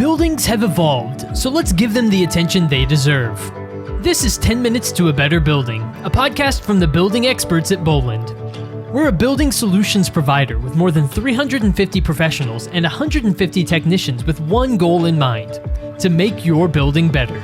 Buildings have evolved, so let's give them the attention they deserve. This is 10 Minutes to a Better Building, a podcast from the building experts at Boland. We're a building solutions provider with more than 350 professionals and 150 technicians with one goal in mind: to make your building better.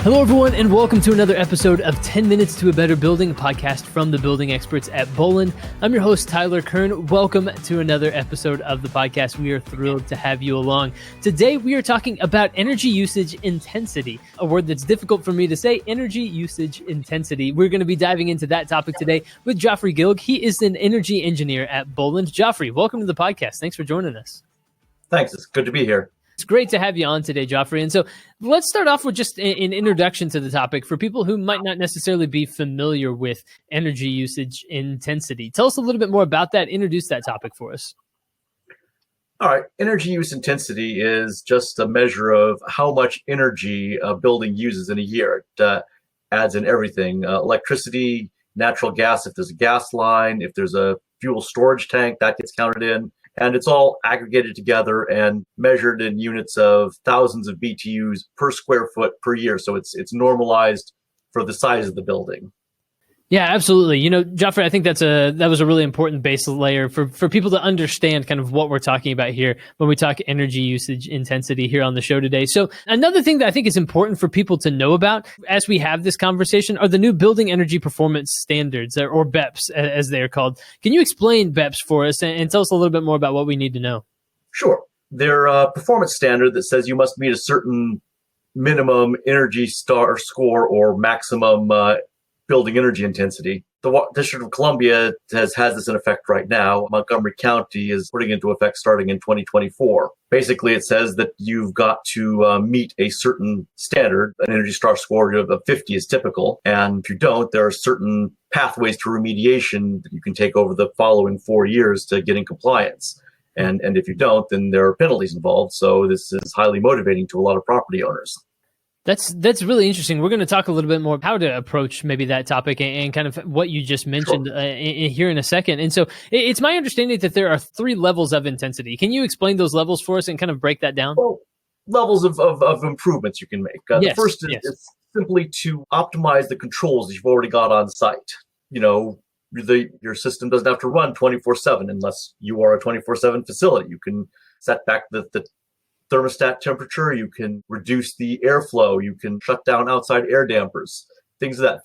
Hello everyone, and welcome to another episode of 10 Minutes to a Better Building, a podcast from the building experts at Boland. I'm your host, Tyler Kern. Welcome to another episode of the podcast. We are thrilled to have you along. Today, we are talking about energy usage intensity, a word that's difficult for me to say, energy usage intensity. We're going to be diving into that topic today with Geoffrey Gilg. He is an energy engineer at Boland. Geoffrey, welcome to the podcast. Thanks for joining us. Thanks. It's good to be here. It's great to have you on today, Geoffrey. And so let's start off with just an introduction to the topic for people who might not necessarily be familiar with energy usage intensity. Tell us a little bit more about that. Introduce that topic for us. All right. Energy use intensity is just a measure of how much energy a building uses in a year. It adds in everything: electricity, natural gas, if there's a gas line, if there's a fuel storage tank, that gets counted in. And it's all aggregated together and measured in units of thousands of BTUs per square foot per year. So it's normalized for the size of the building. Yeah, absolutely. You know, Geoffrey, I think that was a really important base layer for people to understand kind of what we're talking about here when we talk energy usage intensity here on the show today. So another thing that I think is important for people to know about as we have this conversation are the new building energy performance standards, or BEPS as they're called. Can you explain BEPS for us and tell us a little bit more about what we need to know? Sure. They're a performance standard that says you must meet a certain minimum energy star score or maximum building energy intensity. The District of Columbia has this in effect right now. Montgomery County is putting it into effect starting in 2024. Basically, it says that you've got to meet a certain standard. An energy star score of 50 is typical. And if you don't, there are certain pathways to remediation that you can take over the following 4 years to get in compliance. And if you don't, then there are penalties involved. So this is highly motivating to a lot of property owners. That's really interesting. We're going to talk a little bit more how to approach maybe that topic and kind of what you just mentioned here in a second. And so it's my understanding that there are 3 levels of intensity. Can you explain those levels for us and kind of break that down? Well, levels of improvements you can make. Yes, the first is simply to optimize the controls that you've already got on site. You know, your system doesn't have to run 24/7 unless you are a 24/7 facility. You can set back the thermostat temperature, you can reduce the airflow, you can shut down outside air dampers, things that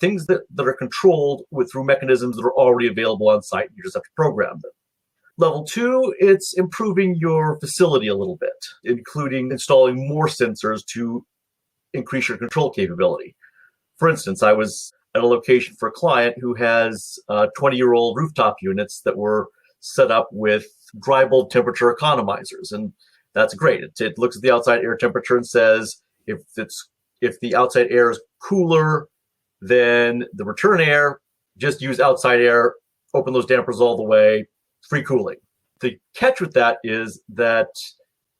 are controlled through mechanisms that are already available on site. You just have to program them. Level 2, it's improving your facility a little bit, including installing more sensors to increase your control capability. For instance, I was at a location for a client who has 20-year-old rooftop units that were set up with dry bulb temperature economizers, and that's great. It looks at the outside air temperature and says if the outside air is cooler than the return air, just use outside air, open those dampers all the way, free cooling. The catch with that is that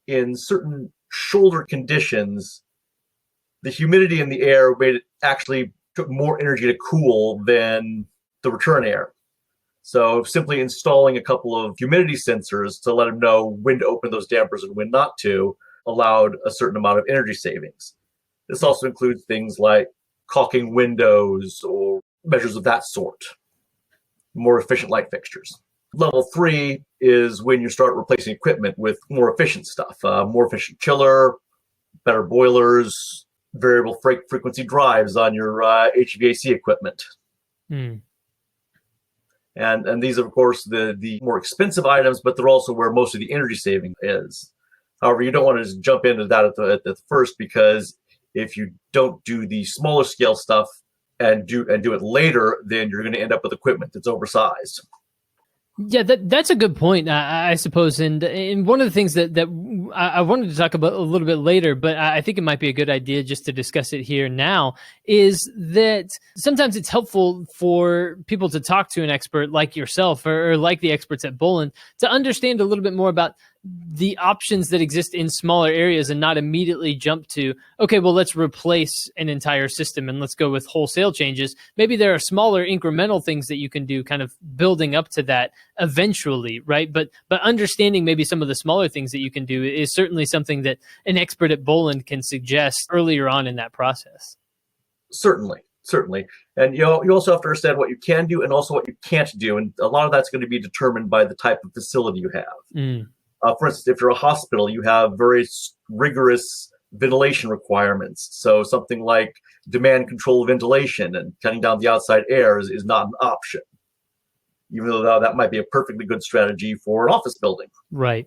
in certain shoulder conditions, the humidity in the air actually took more energy to cool than the return air. So simply installing a couple of humidity sensors to let them know when to open those dampers and when not to allowed a certain amount of energy savings. This also includes things like caulking windows or measures of that sort, more efficient light fixtures. Level 3 is when you start replacing equipment with more efficient stuff, more efficient chiller, better boilers, variable frequency drives on your HVAC equipment. And these are, of course, the more expensive items, but they're also where most of the energy saving is. However, you don't want to just jump into that at the first, because if you don't do the smaller scale stuff and do it later, then you're going to end up with equipment that's oversized. Yeah, that's a good point, I suppose. And one of the things that I wanted to talk about a little bit later, but I think it might be a good idea just to discuss it here now, is that sometimes it's helpful for people to talk to an expert like yourself or like the experts at Boland to understand a little bit more about the options that exist in smaller areas and not immediately jump to, okay, well, let's replace an entire system and let's go with wholesale changes. Maybe there are smaller incremental things that you can do kind of building up to that eventually, right? But understanding maybe some of the smaller things that you can do is certainly something that an expert at Boland can suggest earlier on in that process. Certainly. And you also have to understand what you can do and also what you can't do. And a lot of that's going to be determined by the type of facility you have. For instance, if you're a hospital, you have very rigorous ventilation requirements. So something like demand control ventilation and cutting down the outside air is not an option, even though that might be a perfectly good strategy for an office building. Right.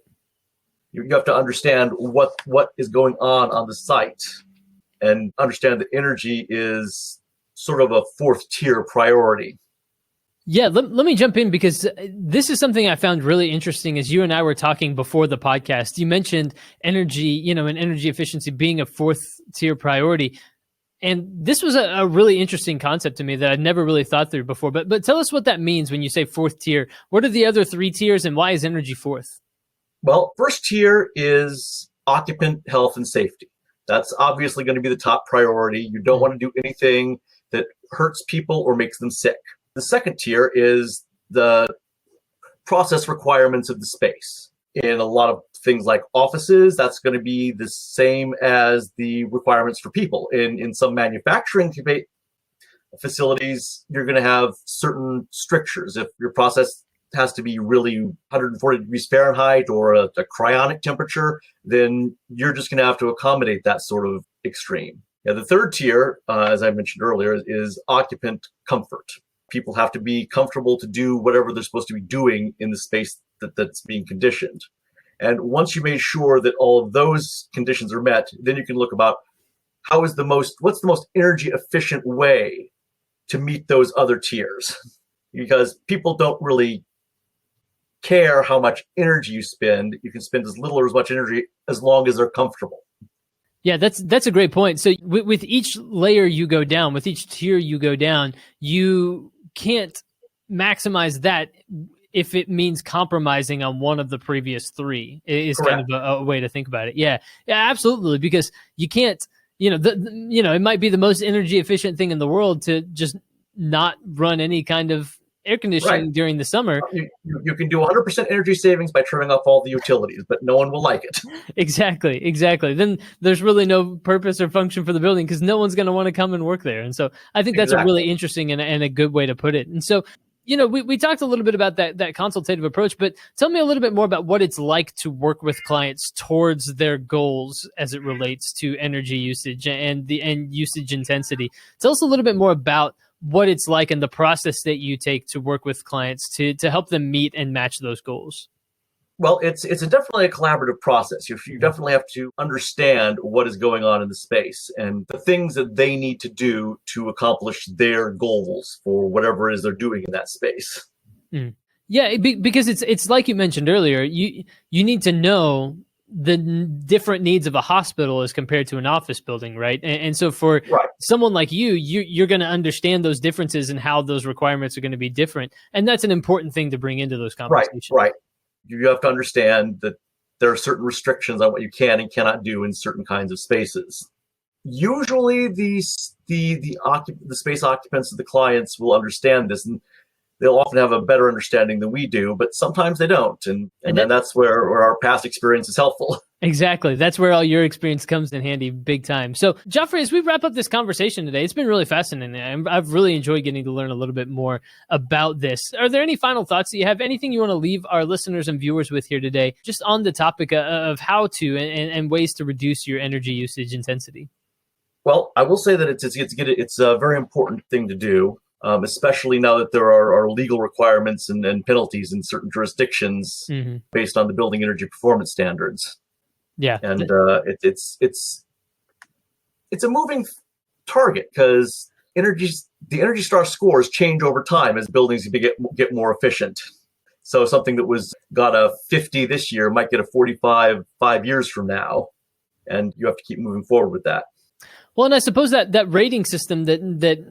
You have to understand what is going on the site and understand that energy is sort of a fourth tier priority. Yeah, let me jump in because this is something I found really interesting as you and I were talking before the podcast. You mentioned energy, and energy efficiency being a fourth tier priority. And this was a really interesting concept to me that I'd never really thought through before. But tell us what that means when you say fourth tier. What are the other three tiers and why is energy fourth? Well, first tier is occupant health and safety. That's obviously going to be the top priority. You don't want to do anything that hurts people or makes them sick. The second tier is the process requirements of the space. In a lot of things like offices, that's going to be the same as the requirements for people. In some manufacturing facilities, you're going to have certain strictures. If your process has to be really 140 degrees Fahrenheit or a cryonic temperature, then you're just going to have to accommodate that sort of extreme. Yeah, the third tier, as I mentioned earlier, is occupant comfort. People have to be comfortable to do whatever they're supposed to be doing in the space that's being conditioned. And once you made sure that all of those conditions are met, then you can look about what's the most energy efficient way to meet those other tiers. Because people don't really care how much energy you spend. You can spend as little or as much energy as long as they're comfortable. Yeah, that's a great point. So with each layer you go down, with each tier you go down, you can't maximize that if it means compromising on one of the previous three is Correct. kind of a way to think about it. Yeah, absolutely. Because you can't, it might be the most energy efficient thing in the world to just not run any kind of air conditioning during the summer. You can do 100% energy savings by turning off all the utilities, but no one will like it. Exactly. Then there's really no purpose or function for the building because no one's going to want to come and work there. And so I think that's a really interesting and a good way to put it. And so, we talked a little bit about that consultative approach, but tell me a little bit more about what it's like to work with clients towards their goals as it relates to energy usage and usage intensity. Tell us a little bit more about what it's like and the process that you take to work with clients to help them meet and match those goals. Well, it's definitely a collaborative process. You definitely have to understand what is going on in the space and the things that they need to do to accomplish their goals for whatever it is they're doing in that space. Yeah, because it's like you mentioned earlier, you need to know the different needs of a hospital as compared to an office building, right? And so for someone like you're going to understand those differences and how those requirements are going to be different. And that's an important thing to bring into those conversations. Right. You have to understand that there are certain restrictions on what you can and cannot do in certain kinds of spaces. Usually the space occupants of the clients will understand this, and they'll often have a better understanding than we do, but sometimes they don't. And then that's where our past experience is helpful. Exactly. That's where all your experience comes in handy big time. So, Geoffrey, as we wrap up this conversation today, it's been really fascinating. I've really enjoyed getting to learn a little bit more about this. Are there any final thoughts that you have? Anything you want to leave our listeners and viewers with here today, just on the topic of how to and ways to reduce your energy usage intensity? Well, I will say that it's a very important thing to do. Especially now that there are legal requirements and penalties in certain jurisdictions based on the building energy performance standards. Yeah, and it's a moving target because the Energy Star scores change over time as buildings get more efficient. So something that got a 50 this year might get a 45 5 years from now, and you have to keep moving forward with that. Well, and I suppose that rating system that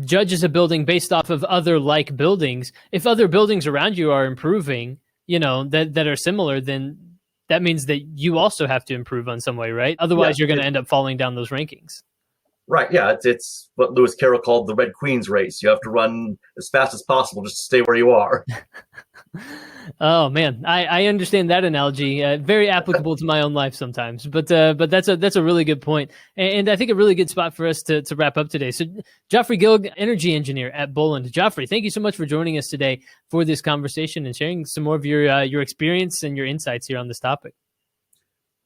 judges a building based off of other like buildings. If other buildings around you are improving, that are similar, then that means that you also have to improve on some way, right? Otherwise, you're going to end up falling down those rankings. Right. Yeah. It's what Lewis Carroll called the Red Queen's race. You have to run as fast as possible just to stay where you are. Oh man, I understand that analogy. Very applicable to my own life sometimes. But that's a really good point, and I think a really good spot for us to wrap up today. So, Geoffrey Gilg, energy engineer at Boland. Geoffrey, thank you so much for joining us today for this conversation and sharing some more of your experience and your insights here on this topic.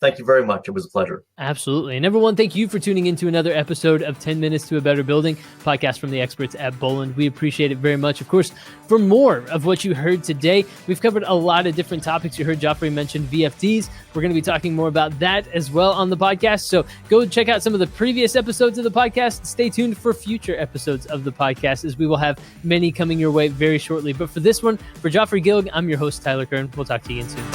Thank you very much. It was a pleasure. Absolutely. And everyone, thank you for tuning into another episode of 10 Minutes to a Better Building, podcast from the experts at Boland. We appreciate it very much. Of course, for more of what you heard today, we've covered a lot of different topics. You heard Geoffrey mention VFDs. We're going to be talking more about that as well on the podcast. So go check out some of the previous episodes of the podcast. Stay tuned for future episodes of the podcast, as we will have many coming your way very shortly. But for this one, for Geoffrey Gilg, I'm your host, Tyler Kern. We'll talk to you again soon.